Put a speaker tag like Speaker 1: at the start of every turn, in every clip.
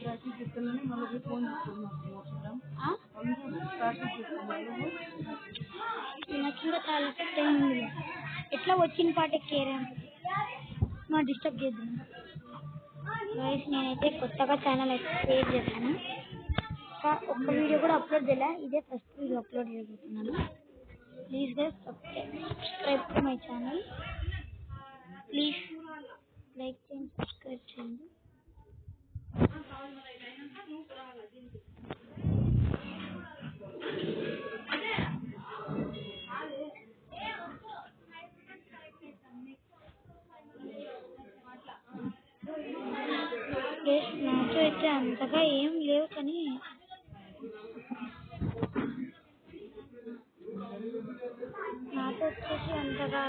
Speaker 1: నాకు ఇంకా చాలా టైం ఉంది. ఎట్లా వచ్చిన పాటే కేరా మా డిస్టర్బ్ చేద్దాం గైస్. నేనైతే కొత్తగా ఛానల్ అయితే క్రియేట్ చేశాను. ఒక్క వీడియో కూడా అప్లోడ్ చేయలే. ఇదే ఫస్ట్ వీడియో అప్లోడ్ చేయబోతున్నాను. Please guys subscribe to my channel. Please like చేయండి, సబ్స్క్రైబ్ చేయండి. నాతో అయితే అంతగా ఏం లేవు, కానీ నాతో వచ్చేసి అంతగా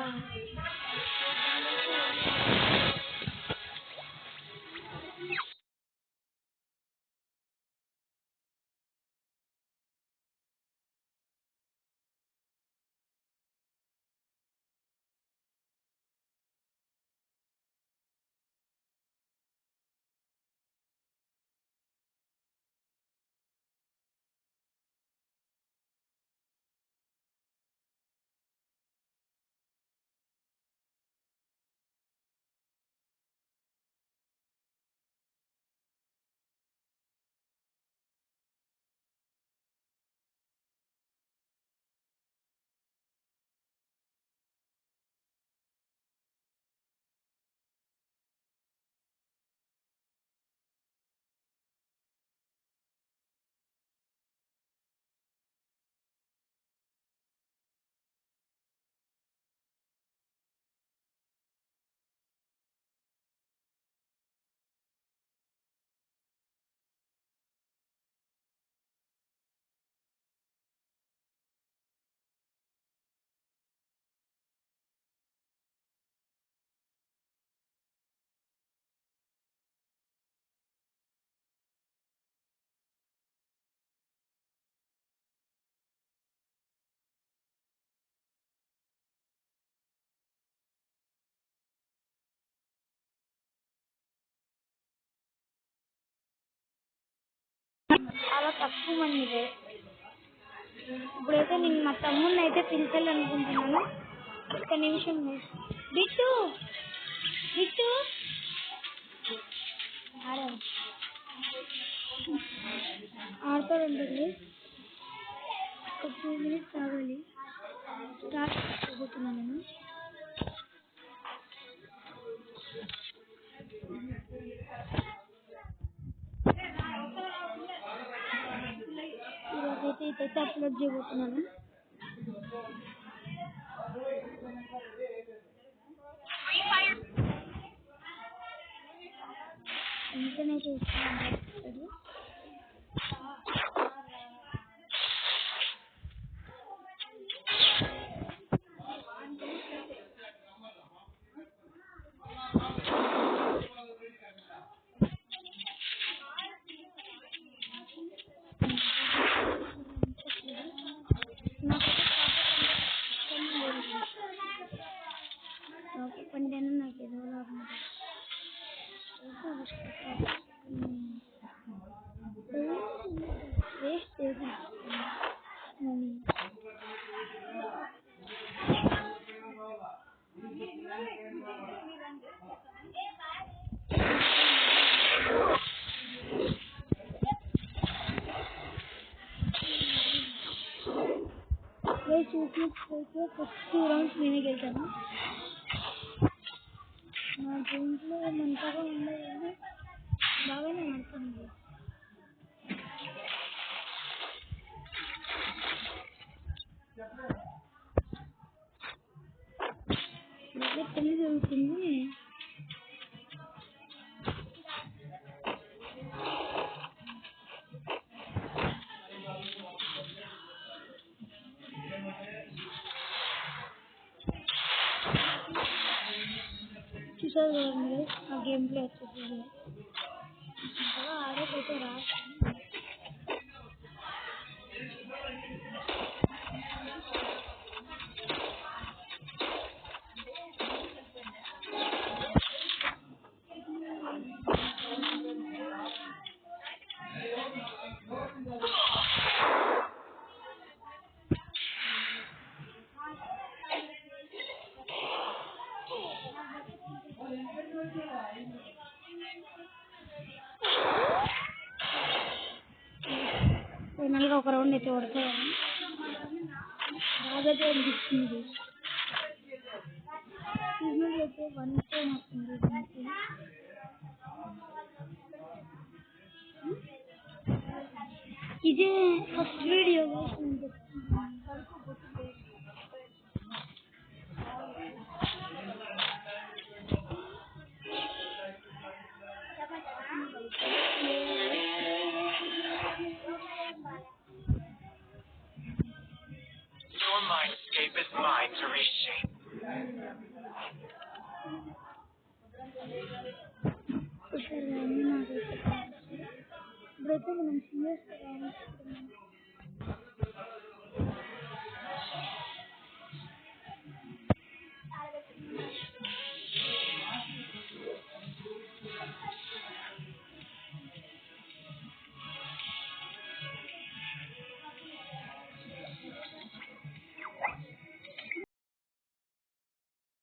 Speaker 1: చాలా తక్కువ మంది. ఇప్పుడైతే నేను మా తమ్ముడిని అయితే పిలిచాలనుకుంటున్నాను. ఒక్క నిమిషం. బిట్టు బిట్టు ఆడతాడండి. ఒక 2 minutes ఆగాలి. స్టార్ట్ చేయబోతున్నాను నేను. ఈరోజైతే ఇదైతే అప్లోడ్ చేయబోతున్నాను. ఇంటర్నెట్ ఇస్తాను. పండిన నాకు ఏదో లాభం వేస్ట్ చేసి చూసినట్లయితే ఫస్ట్ 2 rounds నేనే గెలిచాను. నా దీంట్లో మంటగా ఉండేది బాగానే నడుతుంది. పెళ్లి జరుగుతుంది. చూసారు కదండి ఆ గేమ్ ప్లే వచ్చేసి ఆడేకైతే రాదు. ఫైనల్గా ఒక రౌండ్ అయితే కొడతాను. బాగా అనిపిస్తుంది. సిగ్నల్ అయితే 1 టైం వస్తుంది. ఇదే first video
Speaker 2: Your mindscape is mine to reshape.
Speaker 1: ఇప్పుడైతే మనం సీరియస్